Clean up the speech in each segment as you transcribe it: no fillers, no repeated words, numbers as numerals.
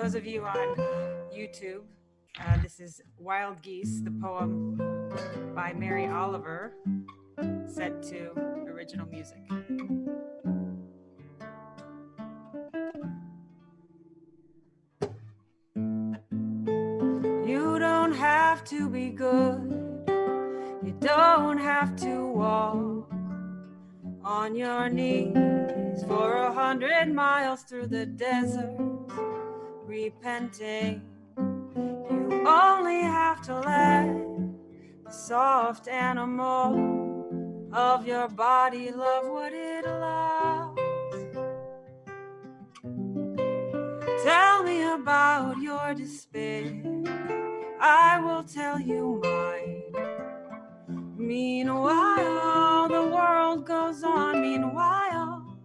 those of you on YouTube, this is Wild Geese, the poem by Mary Oliver, set to original music. You don't have to be good, you don't have to walk on your knees for 100 miles through the desert, repenting. You only have to let the soft animal of your body love what it loves. Tell me about your despair, I will tell you mine. Meanwhile, the world goes on. Meanwhile,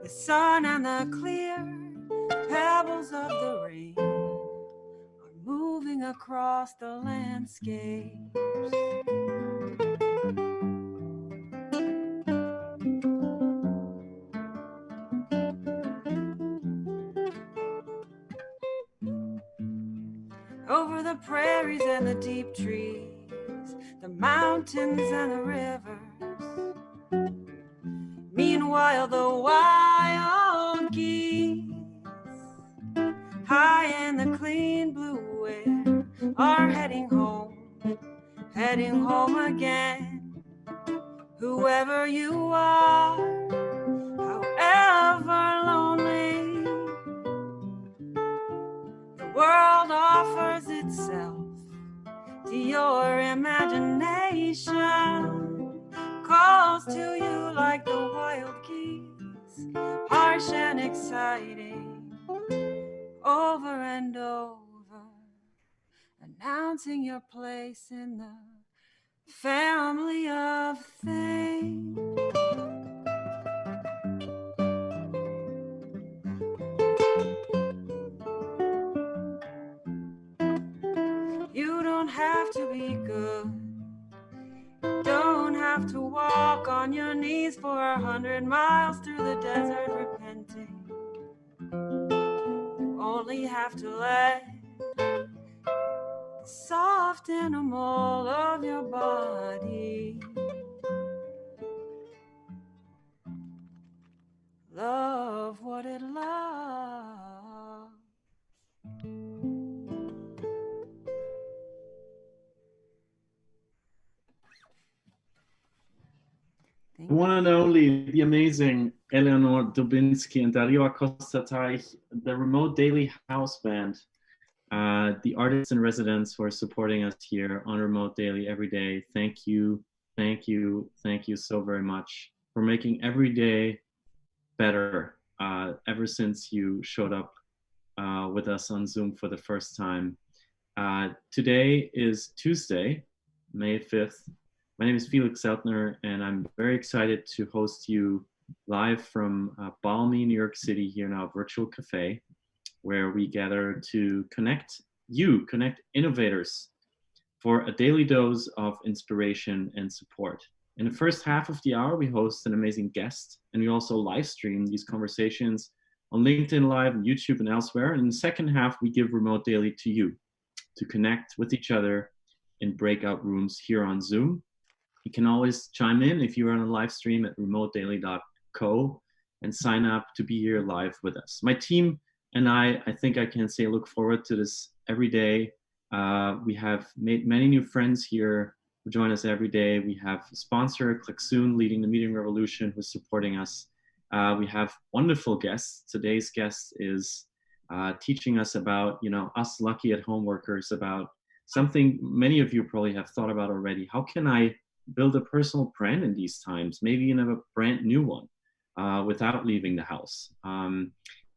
the sun and the clear pebbles of the rain are moving across the landscapes. Over the prairies and the deep trees, the mountains and the rivers. Meanwhile, the wild geese, high in the clean blue air, are heading home again. Whoever you are, however lonely, the world offers itself to your imagination, calls to you like the wild geese, harsh and exciting, over and over, announcing your place in the family of things. You don't have to be good, don't have to walk on your knees for 100 miles through the desert repenting. You only have to let the soft animal of your body love what it loves. The one and only, the amazing Eleanor Dubinsky and Dario Acosta-Teich, the Remote Daily House Band, the artists in residence who are supporting us here on Remote Daily every day. Thank you, thank you, thank you so very much for making every day better ever since you showed up with us on Zoom for the first time. Today is Tuesday, May 5th. My name is Felix Seltner, and I'm very excited to host you live from balmy New York City here in our virtual cafe, where we gather to connect innovators for a daily dose of inspiration and support. In the first half of the hour, we host an amazing guest, and we also live stream these conversations on LinkedIn Live and YouTube and elsewhere. And in the second half, we give Remote Daily to you to connect with each other in breakout rooms here on Zoom. You can always chime in if you're on a live stream at remotedaily.co and sign up to be here live with us. My team and I think I can say look forward to this every day. We have made many new friends here who join us every day. We have a sponsor, Clicksoon, leading the meeting revolution, who's supporting us. We have wonderful guests. Today's guest is teaching us about, us lucky at home workers, about something many of you probably have thought about already. How can I build a personal brand in these times, maybe even have a brand new one without leaving the house?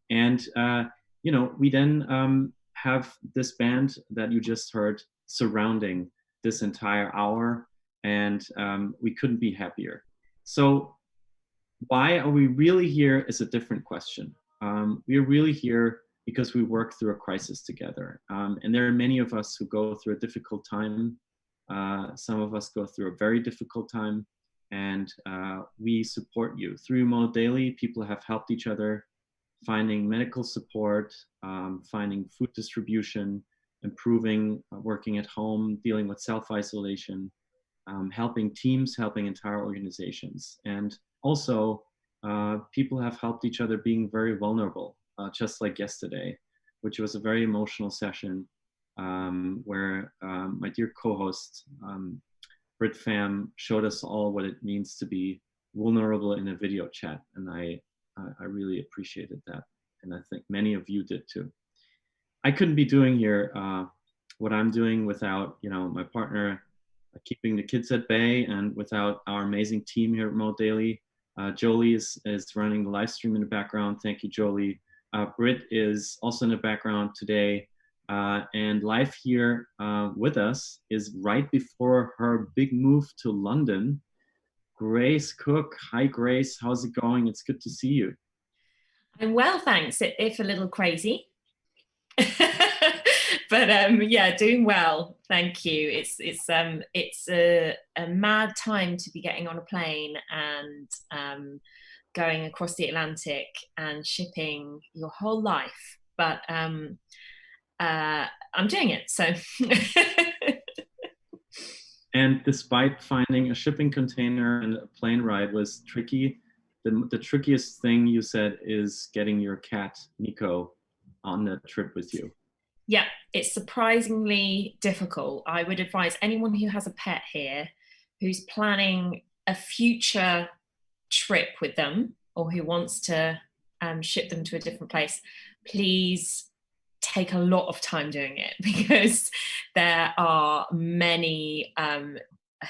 We then have this band that you just heard surrounding this entire hour, and we couldn't be happier. So why are we really here is a different question. We are really here because we work through a crisis together. And there are many of us who go through a difficult time. Some of us go through a very difficult time, and we support you. Through Remote Daily, people have helped each other finding medical support, finding food distribution, improving working at home, dealing with self-isolation, helping teams, helping entire organizations. And also, people have helped each other being very vulnerable, just like yesterday, which was a very emotional session where my dear co-host, Brit Pham, showed us all what it means to be vulnerable in a video chat. And I really appreciated that. And I think many of you did too. I couldn't be doing here what I'm doing without, my partner keeping the kids at bay, and without our amazing team here at Remote Daily. Jolie is running the live stream in the background. Thank you, Jolie. Britt is also in the background today. And live here with us is right before her big move to London, Grace Cook. Hi, Grace. How's it going? It's good to see you. I'm well, thanks. If a little crazy. But yeah, doing well, thank you. It's a mad time to be getting on a plane and going across the Atlantic and shipping your whole life, but I'm doing it, so. And despite finding a shipping container and a plane ride was tricky, the trickiest thing you said is getting your cat Nico on the trip with you. Yeah, it's surprisingly difficult. I would advise anyone who has a pet here, who's planning a future trip with them, or who wants to ship them to a different place, please take a lot of time doing it, because there are many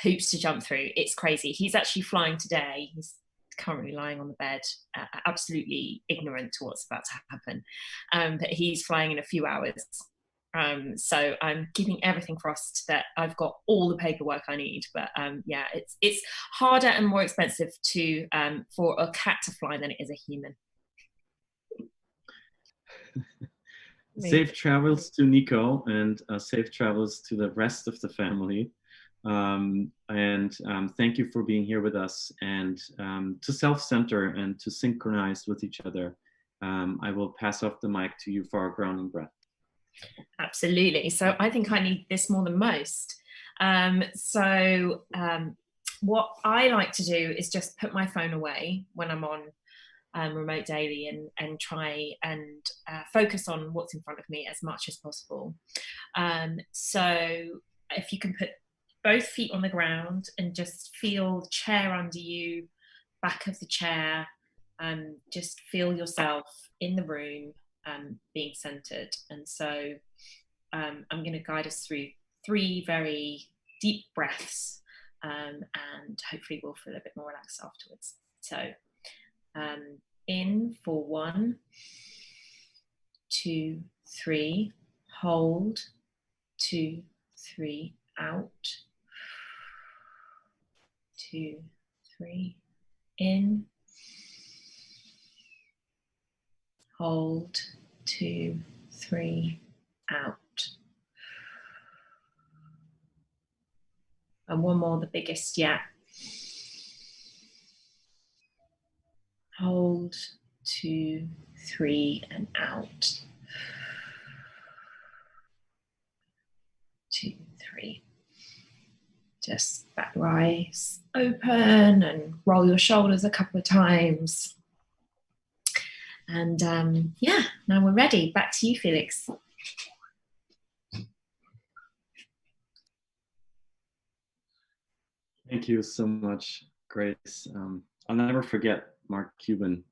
hoops to jump through. It's crazy. He's actually flying today. He's currently lying on the bed, absolutely ignorant to what's about to happen. But he's flying in a few hours. So I'm keeping everything crossed that I've got all the paperwork I need. But yeah, it's harder and more expensive to for a cat to fly than it is a human. Safe travels to Nico, and safe travels to the rest of the family. Thank you for being here with us, and to self-center and to synchronize with each other. I will pass off the mic to you for our grounding breath. Absolutely. So I think I need this more than most. What I like to do is just put my phone away when I'm on Remote Daily and try and focus on what's in front of me as much as possible. So if you can put both feet on the ground and just feel the chair under you, back of the chair, just feel yourself in the room, being centered. And so I'm going to guide us through 3 very deep breaths, and hopefully we'll feel a bit more relaxed afterwards. So in for 1, 2, 3, hold, 2, 3, out, 2, 3, in, hold, 2, 3, out. And one more, the biggest yet. Hold, 2, 3, and out. 2, 3. Just back your eyes open and roll your shoulders a couple of times. And yeah, now we're ready. Back to you, Felix. Thank you so much, Grace. I'll never forget Mark Cuban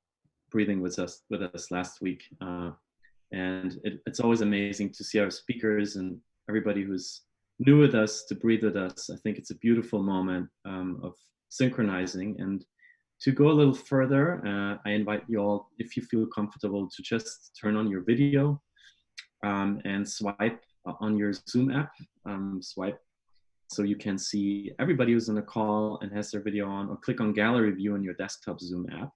breathing with us last week. And it's always amazing to see our speakers and everybody who's new with us to breathe with us. I think it's a beautiful moment of synchronizing. And to go a little further, I invite you all, if you feel comfortable, to just turn on your video and swipe on your Zoom app. Swipe so you can see everybody who's on the call and has their video on, or click on gallery view in your desktop Zoom app.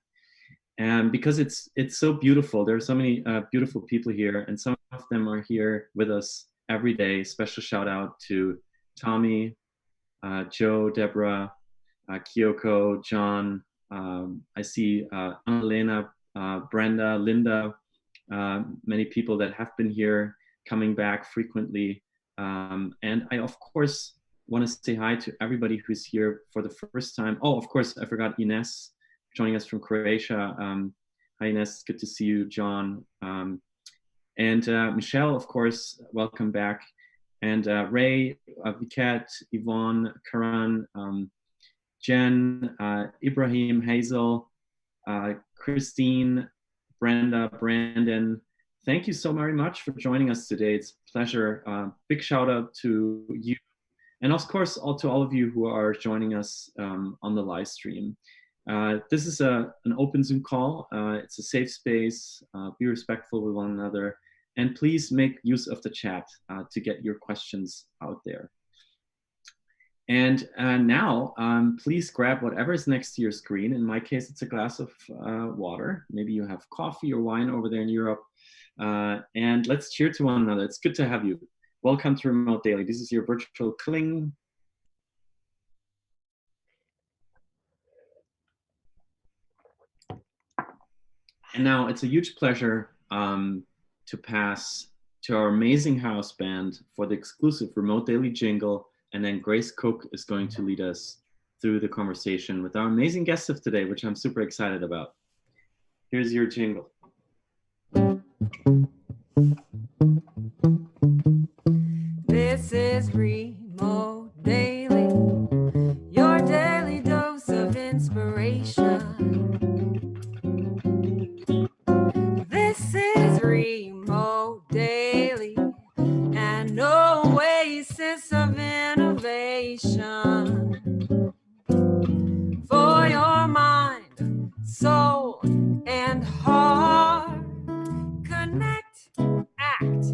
And because it's so beautiful, there are so many beautiful people here, and some of them are here with us every day. Special shout out to Tommy, Joe, Deborah, Kyoko, John. I see Annalena Brenda, Linda, many people that have been here, coming back frequently. And I, of course, want to say hi to everybody who's here for the first time. Oh, of course, I forgot Ines joining us from Croatia. Hi, Ines, good to see you, John. And Michelle, of course, welcome back. And Ray, Viket, Yvonne, Karan, Jen, Ibrahim, Hazel, Christine, Brenda, Brandon. Thank you so very much for joining us today. It's a pleasure. Big shout out to you. And of course, to all of you who are joining us on the live stream. This is an open Zoom call. It's a safe space. Be respectful with one another. And please make use of the chat to get your questions out there. And now, please grab whatever is next to your screen. In my case, it's a glass of water. Maybe you have coffee or wine over there in Europe. And let's cheer to one another. It's good to have you. Welcome to Remote Daily. This is your virtual cling. And now it's a huge pleasure to pass to our amazing house band for the exclusive Remote Daily jingle. And then Grace Cook is going to lead us through the conversation with our amazing guest of today, which I'm super excited about. Here's your jingle. This is Remote Daily, your daily dose of inspiration. This is Remote Daily, an oasis of innovation for your mind, soul, and heart. Connect, act,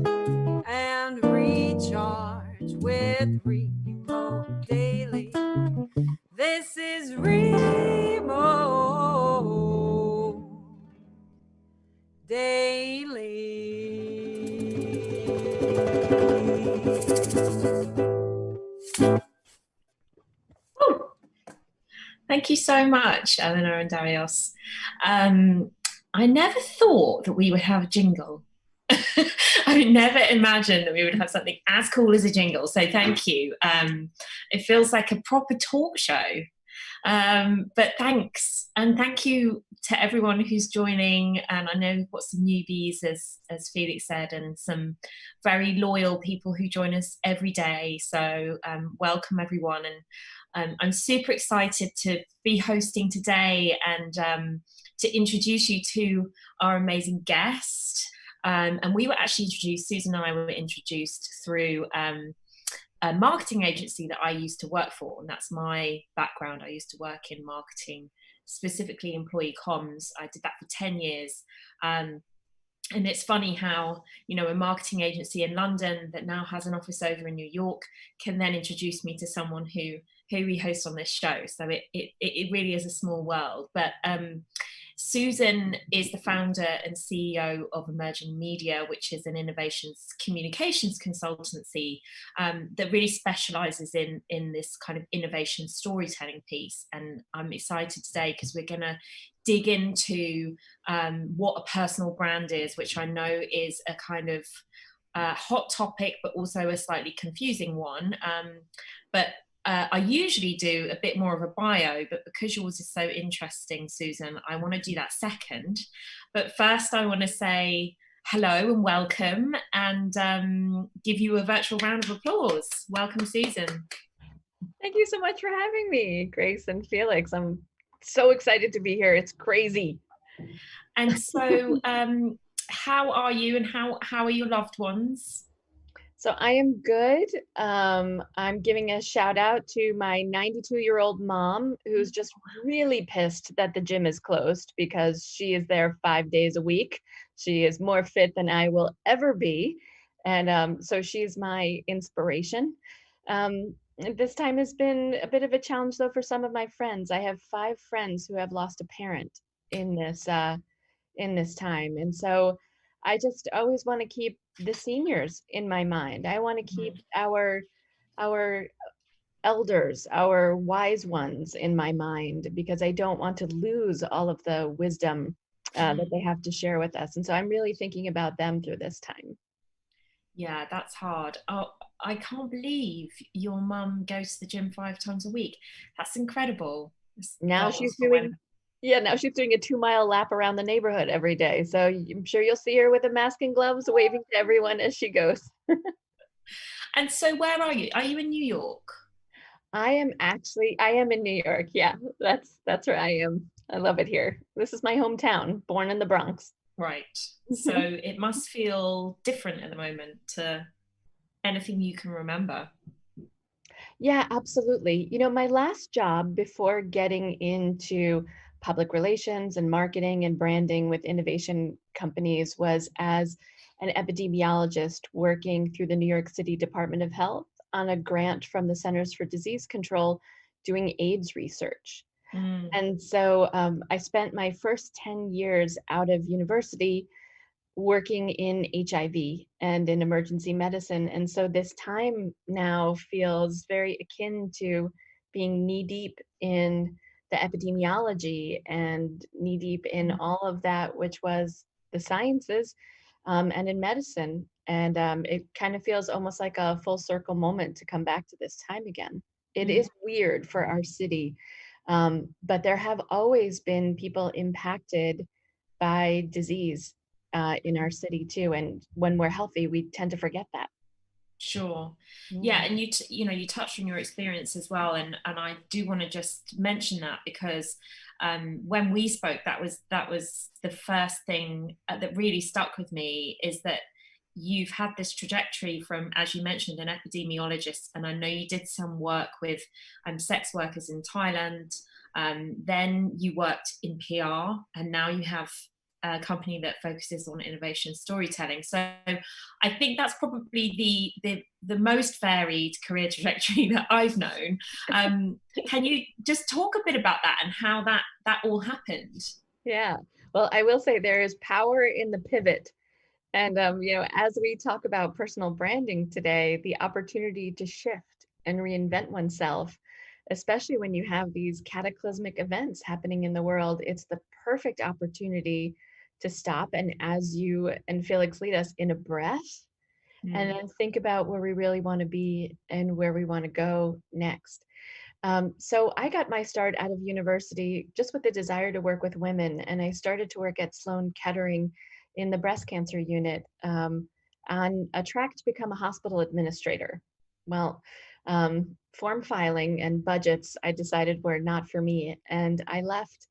and recharge with Remote Daily. This is Remote Daily. Thank you so much, Eleanor and Darius. I never thought that we would have a jingle. I never imagined that we would have something as cool as a jingle. So thank you. It feels like a proper talk show. But thanks. And thank you to everyone who's joining. And I know we've got some newbies, as Felix said, and some very loyal people who join us every day. So welcome, everyone. And I'm super excited to be hosting today and to introduce you to our amazing guest. And we were actually introduced, Susan and I were introduced through a marketing agency that I used to work for, and that's my background. I used to work in marketing, specifically employee comms. I did that for 10 years. And it's funny how, you know, a marketing agency in London that now has an office over in New York can then introduce me to someone who we host on this show. So it really is a small world. But Susan is the founder and CEO of Emerging Media, which is an innovations communications consultancy that really specializes in this kind of innovation storytelling piece. And I'm excited today because we're going to dig into what a personal brand is, which I know is a kind of hot topic, but also a slightly confusing one. I usually do a bit more of a bio, but because yours is so interesting, Susan, I want to do that second. But first, I want to say hello and welcome and give you a virtual round of applause. Welcome, Susan. Thank you so much for having me, Grace and Felix. I'm so excited to be here. It's crazy. And so how are you and how are your loved ones? So I am good. I'm giving a shout out to my 92-year-old mom, who's just really pissed that the gym is closed because she is there 5 days a week. She is more fit than I will ever be. And so she's my inspiration. This time has been a bit of a challenge though for some of my friends. I have 5 friends who have lost a parent in this time. And so I just always want to keep the seniors in my mind. I want to keep our elders, our wise ones in my mind, because I don't want to lose all of the wisdom that they have to share with us. And so I'm really thinking about them through this time. Yeah, that's hard. Oh, I can't believe your mum goes to the gym 5 times a week. That's incredible. It's Now goals she's for doing, when. yeah, now she's doing a 2-mile lap around the neighborhood every day. So I'm sure you'll see her with a mask and gloves waving to everyone as she goes. And so where are you? Are you in New York? I am in New York. Yeah, that's where I am. I love it here. This is my hometown, born in the Bronx. Right. So it must feel different at the moment to anything you can remember. Yeah, absolutely. You know, my last job before getting into public relations and marketing and branding with innovation companies was as an epidemiologist working through the New York City Department of Health on a grant from the Centers for Disease Control doing AIDS research. Mm. And so I spent my first 10 years out of university working in HIV and in emergency medicine. And so this time now feels very akin to being knee deep in the epidemiology and knee deep in all of that, which was the sciences and in medicine. And it kind of feels almost like a full circle moment to come back to this time again. It is weird for our city, but there have always been people impacted by disease in our city too. And when we're healthy, we tend to forget that. Sure. Yeah, and you touched on your experience as well, and I do want to just mention that because when we spoke, that was the first thing that really stuck with me, is that you've had this trajectory from, as you mentioned, an epidemiologist, and I know you did some work with sex workers in Thailand. Then you worked in PR, and now you have a company that focuses on innovation storytelling. So I think that's probably the most varied career trajectory that I've known. Can you just talk a bit about that and how that all happened? Yeah, well, I will say there is power in the pivot. And, you know, as we talk about personal branding today, the opportunity to shift and reinvent oneself, especially when you have these cataclysmic events happening in the world, it's the perfect opportunity to stop and, as you and Felix lead us, in a breath, and then think about where we really want to be and where we want to go next. So I got my start out of university just with the desire to work with women, and I started to work at Sloan Kettering in the breast cancer unit on a track to become a hospital administrator. Well, form filing and budgets, I decided, were not for me, and I left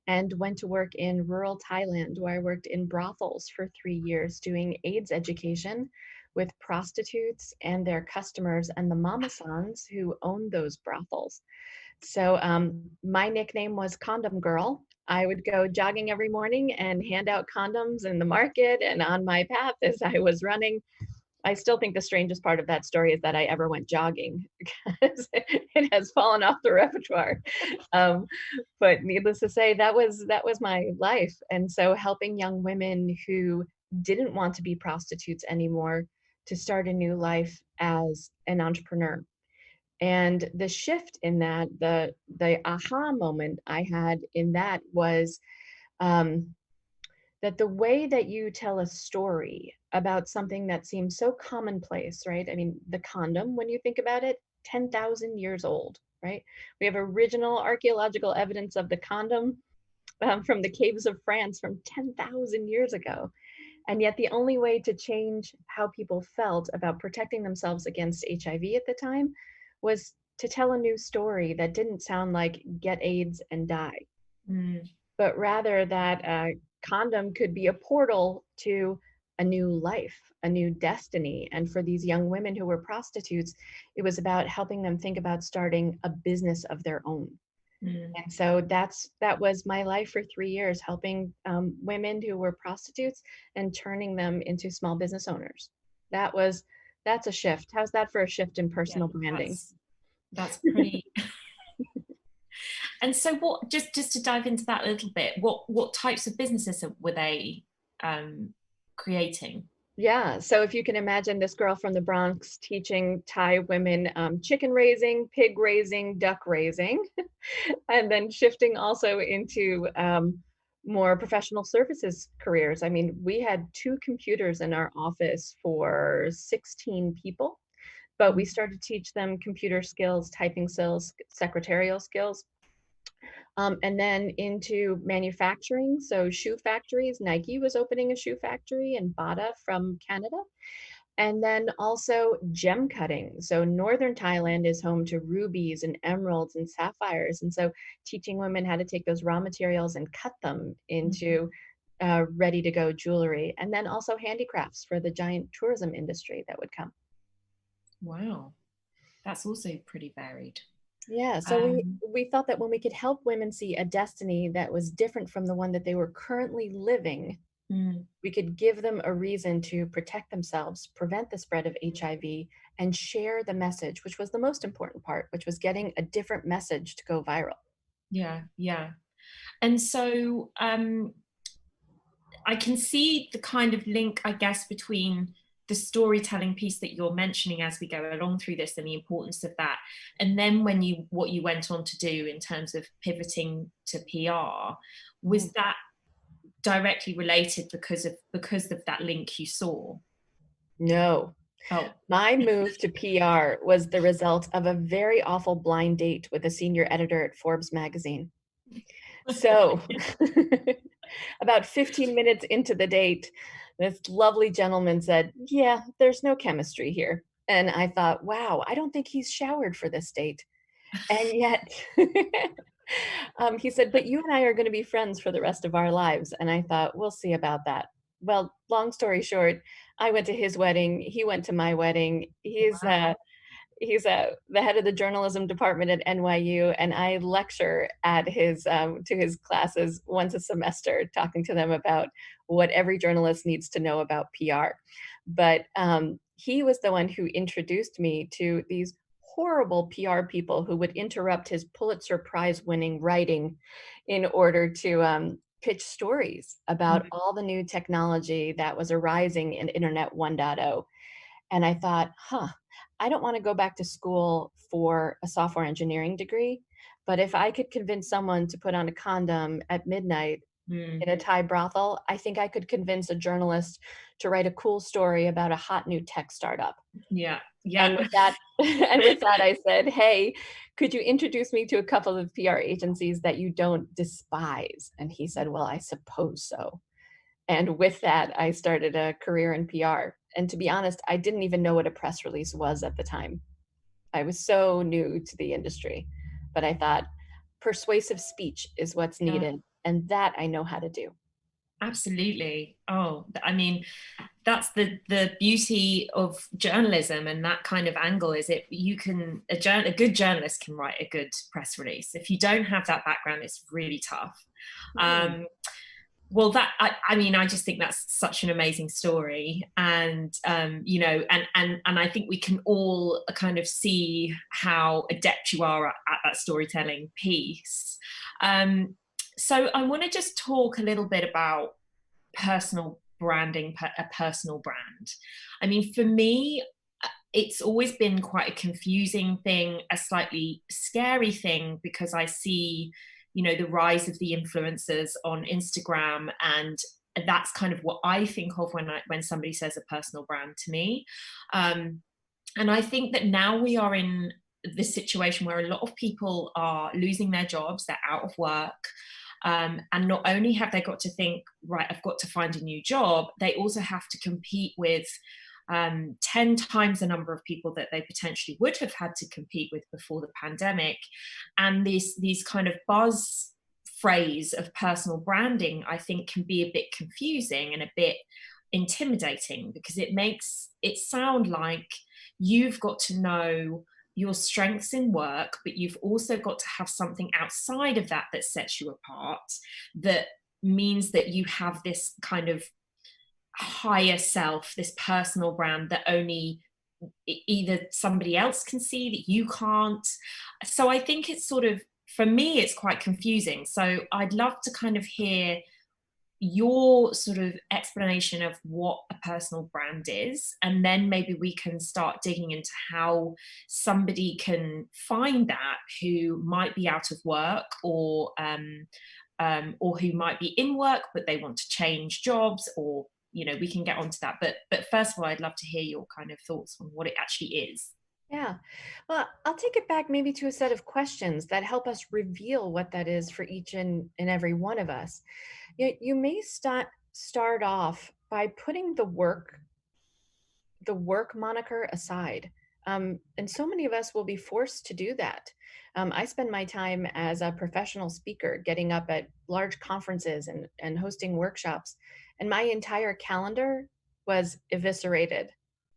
and went to work in rural Thailand, where I worked in brothels for 3 years doing AIDS education with prostitutes and their customers and the mamasans who owned those brothels. So my nickname was Condom Girl. I would go jogging every morning and hand out condoms in the market and on my path as I was running. I still think the strangest part of that story is that I ever went jogging, because it has fallen off the repertoire. But needless to say, that was my life. And so helping young women who didn't want to be prostitutes anymore to start a new life as an entrepreneur. And the shift in that, the aha moment I had in that was that the way that you tell a story about something that seems so commonplace, right? I mean, the condom, when you think about it, 10,000 years old, right? We have original archaeological evidence of the condom from the caves of France from 10,000 years ago. And yet the only way to change how people felt about protecting themselves against HIV at the time was to tell a new story that didn't sound like get AIDS and die, but rather that a condom could be a portal to a new life, a new destiny. And for these young women who were prostitutes, it was about helping them think about starting a business of their own. And so that was my life for 3 years, helping women who were prostitutes and turning them into small business owners. That's a shift. How's that for a shift in personal branding? That's pretty. And so what, just to dive into that a little bit, what types of businesses were they creating? Yeah, so if you can imagine this girl from the Bronx teaching Thai women chicken raising, pig raising, duck raising, and then shifting also into more professional services careers. I mean, we had 2 computers in our office for 16 people, but we started to teach them computer skills, typing skills, secretarial skills, and then into manufacturing. So shoe factories, Nike was opening a shoe factory in Bata from Canada. And then also gem cutting. So northern Thailand is home to rubies and emeralds and sapphires. And so teaching women how to take those raw materials and cut them into ready to go jewelry. And then also handicrafts for the giant tourism industry that would come. Wow, that's also pretty varied. Yeah, so we felt that when we could help women see a destiny that was different from the one that they were currently living, we could give them a reason to protect themselves, prevent the spread of HIV, and share the message, which was the most important part, which was getting a different message to go viral. Yeah, yeah. And so I can see the kind of link, I guess, between the storytelling piece that you're mentioning as we go along through this and the importance of that. And then what you went on to do in terms of pivoting to PR, was that directly related because of that link you saw? No. Oh. My move to PR was the result of a very awful blind date with a senior editor at Forbes magazine. So about 15 minutes into the date, this lovely gentleman said, "Yeah, there's no chemistry here." And I thought, wow, I don't think he's showered for this date. And yet he said, "But you and I are going to be friends for the rest of our lives." And I thought, we'll see about that. Well, long story short, I went to his wedding. He went to my wedding. He's the head of the journalism department at NYU, and I lecture at his to his classes once a semester, talking to them about what every journalist needs to know about PR. But he was the one who introduced me to these horrible PR people who would interrupt his Pulitzer Prize-winning writing in order to pitch stories about all the new technology that was arising in Internet 1.0. And I thought, I don't want to go back to school for a software engineering degree, but if I could convince someone to put on a condom at midnight in a Thai brothel, I think I could convince a journalist to write a cool story about a hot new tech startup. Yeah. And with that, I said, "Hey, could you introduce me to a couple of PR agencies that you don't despise?" And he said, "Well, I suppose so." And with that, I started a career in PR. And to be honest, I didn't even know what a press release was at the time. I was so new to the industry. But I thought persuasive speech is what's needed. And that I know how to do. Absolutely. Oh, I mean, that's the beauty of journalism, and that kind of angle is a good journalist can write a good press release. If you don't have that background, it's really tough. Well, I mean, I just think that's such an amazing story, and you know, and I think we can all kind of see how adept you are at that storytelling piece. So I want to just talk a little bit about personal branding, a personal brand. I mean, for me, it's always been quite a confusing thing, a slightly scary thing, because I see, you know, the rise of the influencers on Instagram, and that's kind of what I think of when somebody says a personal brand to me. And I think that now we are in this situation where a lot of people are losing their jobs, they're out of work. And not only have they got to think, right, I've got to find a new job, they also have to compete with 10 times the number of people that they potentially would have had to compete with before the pandemic. And these kind of buzz phrase of personal branding, I think, can be a bit confusing and a bit intimidating, because it makes it sound like you've got to know your strengths in work, but you've also got to have something outside of that that sets you apart, that means that you have this kind of higher self, this personal brand that only either somebody else can see that you can't. So I think it's sort of, for me, it's quite confusing. So I'd love to kind of hear your sort of explanation of what a personal brand is, and then maybe we can start digging into how somebody can find that who might be out of work or or who might be in work, but they want to change jobs, or, you know, we can get onto that. But first of all, I'd love to hear your kind of thoughts on what it actually is. Yeah. Well, I'll take it back maybe to a set of questions that help us reveal what that is for each and every one of us. You may start off by putting the work moniker aside. And so many of us will be forced to do that. I spend my time as a professional speaker, getting up at large conferences and hosting workshops, and my entire calendar was eviscerated,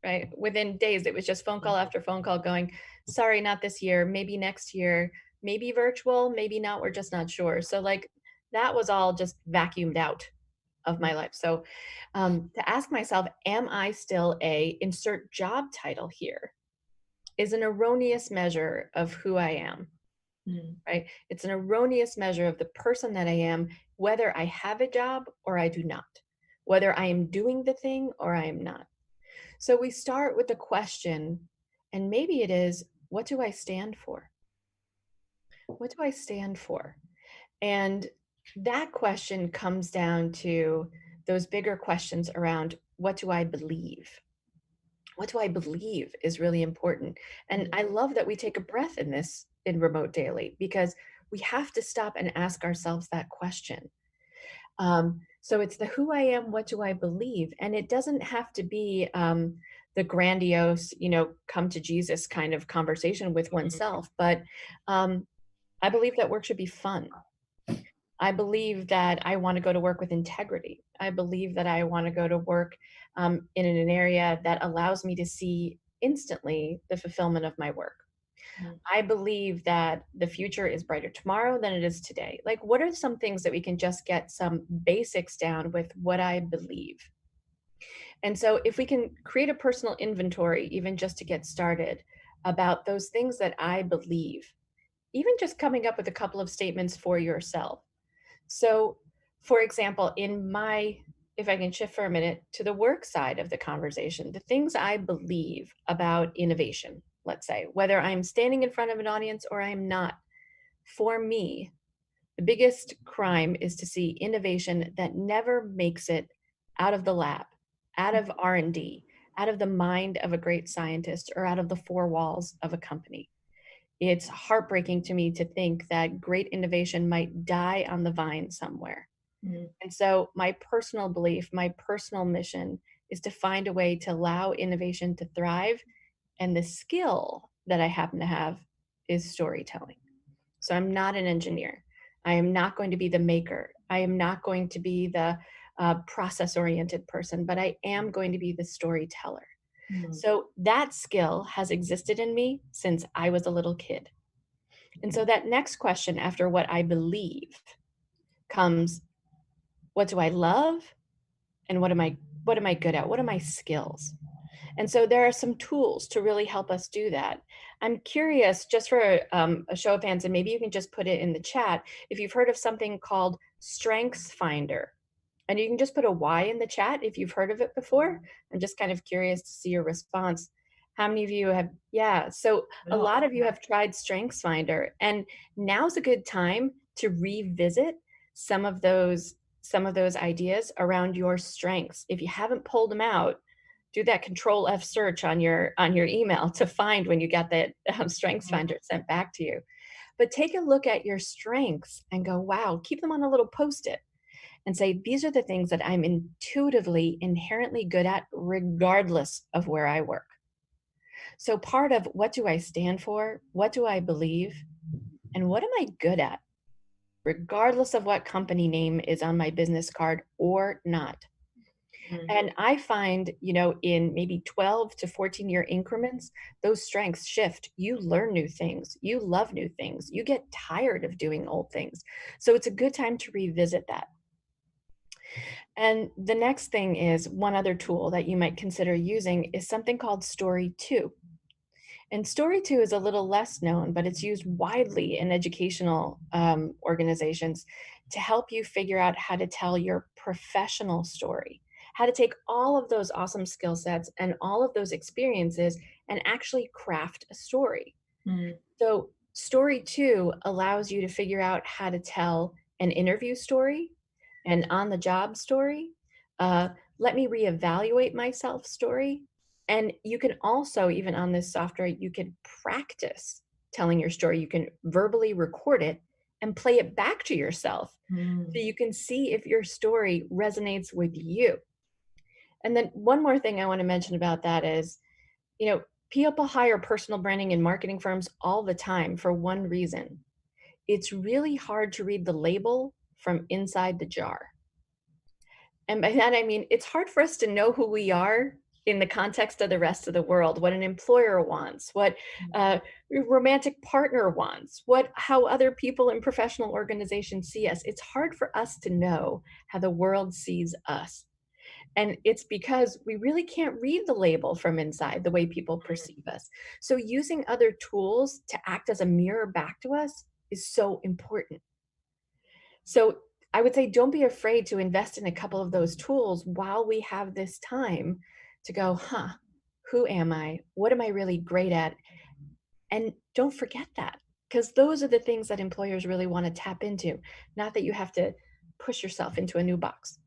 right? Within days, it was just phone call after phone call going, sorry, not this year, maybe next year, maybe virtual, maybe not, we're just not sure. So like that was all just vacuumed out of my life. So to ask myself, am I still a insert job title here, is an erroneous measure of who I am, right? It's an erroneous measure of the person that I am, whether I have a job or I do not, whether I am doing the thing or I am not. So we start with the question, and maybe it is, what do I stand for? What do I stand for? And that question comes down to those bigger questions around, what do I believe? What do I believe is really important. And I love that we take a breath in Remote Daily, because we have to stop and ask ourselves that question. So it's the who I am, what do I believe? And it doesn't have to be the grandiose, come to Jesus kind of conversation with oneself, but I believe that work should be fun. I believe that I want to go to work with integrity. I believe that I want to go to work in an area that allows me to see instantly the fulfillment of my work. I believe that the future is brighter tomorrow than it is today. Like, what are some things that we can just get some basics down with what I believe? And so if we can create a personal inventory, even just to get started, about those things that I believe, even just coming up with a couple of statements for yourself. So, for example, if I can shift for a minute to the work side of the conversation, the things I believe about innovation, let's say, whether I'm standing in front of an audience or I'm not, for me, the biggest crime is to see innovation that never makes it out of the lab, out of R&D, out of the mind of a great scientist, or out of the four walls of a company. It's heartbreaking to me to think that great innovation might die on the vine somewhere. And so my personal belief, my personal mission is to find a way to allow innovation to thrive. And the skill that I happen to have is storytelling. So I'm not an engineer. I am not going to be the maker. I am not going to be the process-oriented person, but I am going to be the storyteller. So that skill has existed in me since I was a little kid. And so that next question after what I believe comes, what do I love? And what am I good at? What are my skills? And so there are some tools to really help us do that. I'm curious, just for a show of hands, and maybe you can just put it in the chat, if you've heard of something called Strengths Finder. And you can just put a Y in the chat if you've heard of it before. I'm just kind of curious to see your response. How many of you have? Yeah, so a lot of you have tried Strengths Finder, and now's a good time to revisit some of those ideas around your strengths. If you haven't pulled them out, do that Control F search on your email to find when you got that Strengths Finder sent back to you. But take a look at your strengths and go, wow, keep them on a little Post-it and say, these are the things that I'm intuitively, inherently good at, regardless of where I work. So part of what do I stand for, what do I believe, and what am I good at, regardless of what company name is on my business card or not. And I find, in maybe 12 to 14 year increments, those strengths shift. You learn new things. You love new things. You get tired of doing old things. So it's a good time to revisit that. And the next thing is, one other tool that you might consider using is something called Story 2. And Story 2 is a little less known, but it's used widely in educational organizations to help you figure out how to tell your professional story, how to take all of those awesome skill sets and all of those experiences and actually craft a story. So Story 2 allows you to figure out how to tell an interview story, an on the job story, let me reevaluate myself story. And you can also, even on this software, you can practice telling your story. You can verbally record it and play it back to yourself. So you can see if your story resonates with you. And then one more thing I want to mention about that is, people hire personal branding and marketing firms all the time for one reason. It's really hard to read the label from inside the jar. And by that, I mean, it's hard for us to know who we are in the context of the rest of the world, what an employer wants, what a romantic partner wants, how other people in professional organizations see us. It's hard for us to know how the world sees us. And it's because we really can't read the label from inside the way people perceive us. So using other tools to act as a mirror back to us is so important. So I would say don't be afraid to invest in a couple of those tools while we have this time to go, who am I? What am I really great at? And don't forget that, because those are the things that employers really want to tap into, not that you have to push yourself into a new box.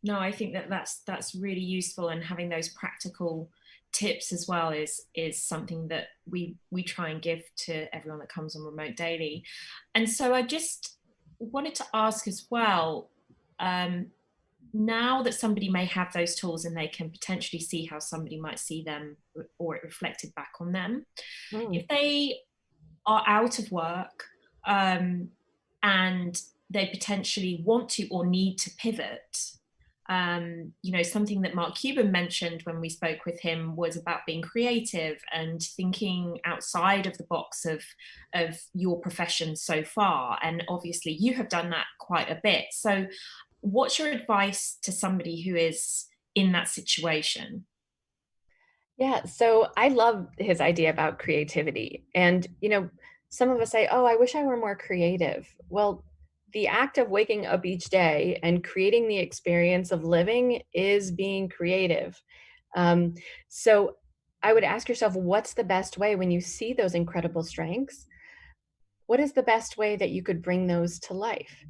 No, I think that's really useful, and having those practical tips as well is something that we try and give to everyone that comes on Remote Daily. And so I just wanted to ask as well, now that somebody may have those tools and they can potentially see how somebody might see them or it reflected back on them, if they are out of work and they potentially want to or need to pivot, something that Mark Cuban mentioned when we spoke with him was about being creative and thinking outside of the box of your profession so far. And obviously you have done that quite a bit. So what's your advice to somebody who is in that situation? Yeah, so I love his idea about creativity. And, some of us say, oh, I wish I were more creative. Well, the act of waking up each day and creating the experience of living is being creative. So I would ask yourself, what's the best way when you see those incredible strengths? What is the best way that you could bring those to life?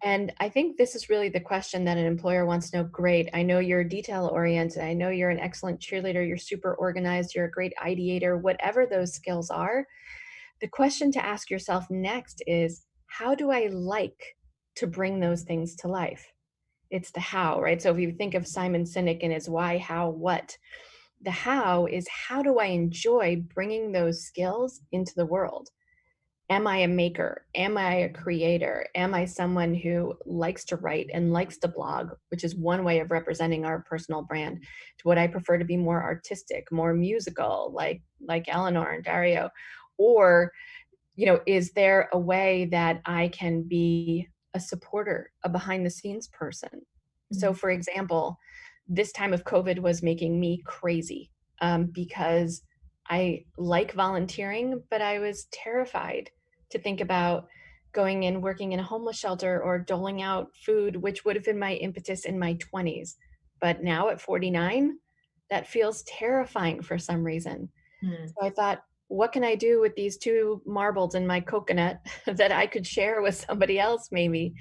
And I think this is really the question that an employer wants to know. Great, I know you're detail oriented. I know you're an excellent cheerleader. You're super organized. You're a great ideator, whatever those skills are. The question to ask yourself next is, how do I like to bring those things to life? It's the how, right? So if you think of Simon Sinek and his why, how, what, the how is, how do I enjoy bringing those skills into the world? Am I a maker? Am I a creator? Am I someone who likes to write and likes to blog, which is one way of representing our personal brand? Would I prefer to be more artistic, more musical, like Eleanor and Dario? Or, is there a way that I can be a supporter, a behind the scenes person? So for example, this time of COVID was making me crazy because I like volunteering, but I was terrified to think about going and working in a homeless shelter or doling out food, which would have been my impetus in my 20s. But now at 49, that feels terrifying for some reason. So I thought, what can I do with these 2 marbles in my coconut that I could share with somebody else maybe?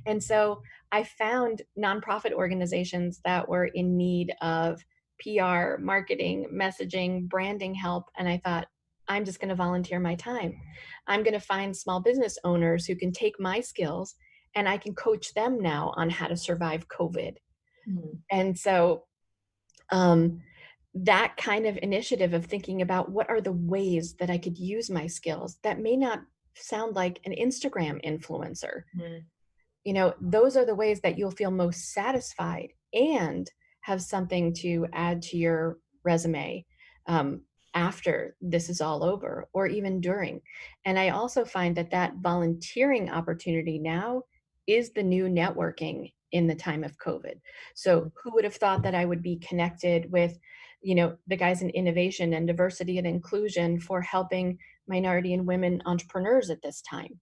And so I found nonprofit organizations that were in need of PR, marketing, messaging, branding help. And I thought, I'm just going to volunteer my time. I'm going to find small business owners who can take my skills and I can coach them now on how to survive COVID. And so that kind of initiative of thinking about what are the ways that I could use my skills that may not sound like an Instagram influencer. Those are the ways that you'll feel most satisfied and have something to add to your resume after this is all over, or even during. And I also find that volunteering opportunity now is the new networking in the time of COVID. So who would have thought that I would be connected with, the guys in innovation and diversity and inclusion for helping minority and women entrepreneurs at this time?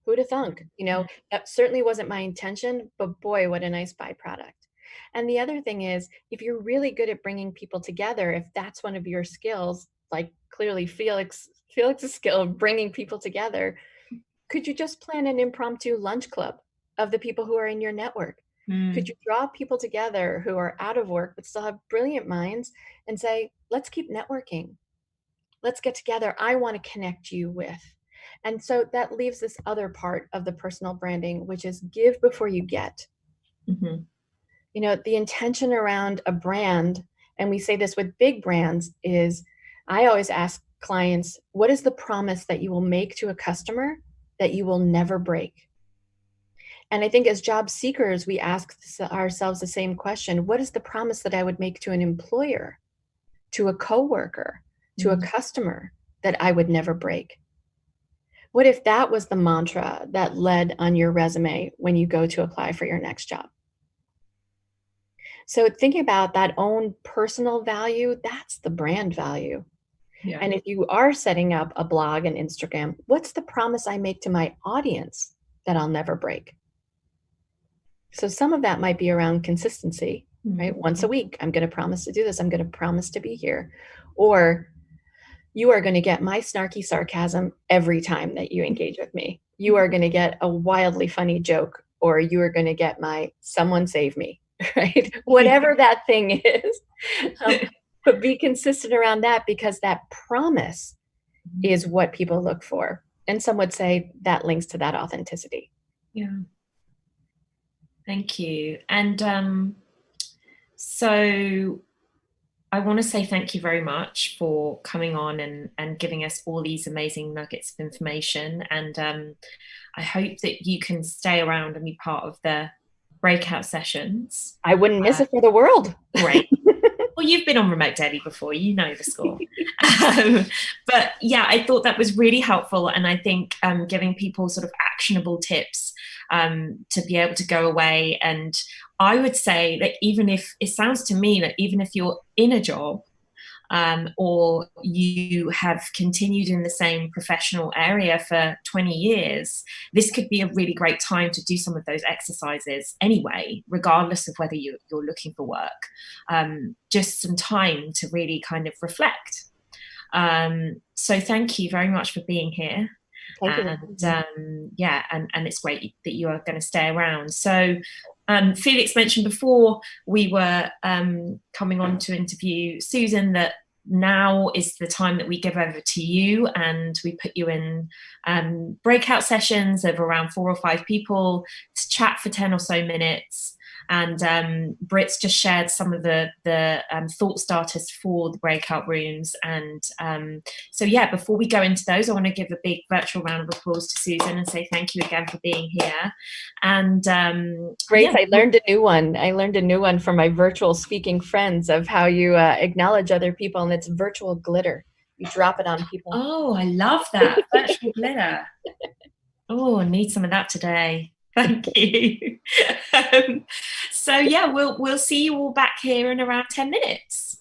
Who'd have thunk? That certainly wasn't my intention, but boy, what a nice byproduct. And the other thing is, if you're really good at bringing people together, if that's one of your skills, like clearly Felix's skill of bringing people together, Could you just plan an impromptu lunch club of the people who are in your network? Could you draw people together who are out of work but still have brilliant minds and say, let's keep networking. Let's get together. I want to connect you with. And so that leaves this other part of the personal branding, which is give before you get. Mm-hmm. You know, the intention around a brand, and we say this with big brands, is I always ask clients, what is the promise that you will make to a customer that you will never break? And I think as job seekers, we ask ourselves the same question. What is the promise that I would make to an employer, to a coworker, to a customer that I would never break? What if that was the mantra that led on your resume when you go to apply for your next job? So thinking about that own personal value, that's the brand value. Yeah. And if you are setting up a blog and Instagram, what's the promise I make to my audience that I'll never break? So some of that might be around consistency, right? Once a week, I'm going to promise to do this. I'm going to promise to be here. Or you are going to get my snarky sarcasm every time that you engage with me. You are going to get a wildly funny joke, or you are going to get my someone save me, right? Whatever that thing is. But be consistent around that, because that promise is what people look for. And some would say that links to that authenticity. Yeah. Thank you. And so I want to say thank you very much for coming on and giving us all these amazing nuggets of information. And I hope that you can stay around and be part of the breakout sessions. I wouldn't miss it for the world. Great. Well, you've been on Remote Daily before, you know the score. But yeah, I thought that was really helpful. And I think giving people sort of actionable tips to be able to go away. And I would say that even if, it sounds to me that even if you're in a job or you have continued in the same professional area for 20 years, this could be a really great time to do some of those exercises anyway, regardless of whether you're looking for work. Just some time to really kind of reflect. So thank you very much for being here. And yeah, and it's great that you are going to stay around. So Felix mentioned before we were coming on to interview Susan that now is the time that we give over to you, and we put you in breakout sessions of around 4 or 5 people to chat for 10 or so minutes. And Brit's just shared some of the thought starters for the breakout rooms. And so yeah, before we go into those, I want to give a big virtual round of applause to Susan and say thank you again for being here. And Grace, yeah. I learned a new one. I learned a new one from my virtual speaking friends of how you acknowledge other people, and it's virtual glitter. You drop it on people. Oh, I love that. Virtual glitter. Oh, I need some of that today. Thank you. So yeah, we'll see you all back here in around 10 minutes.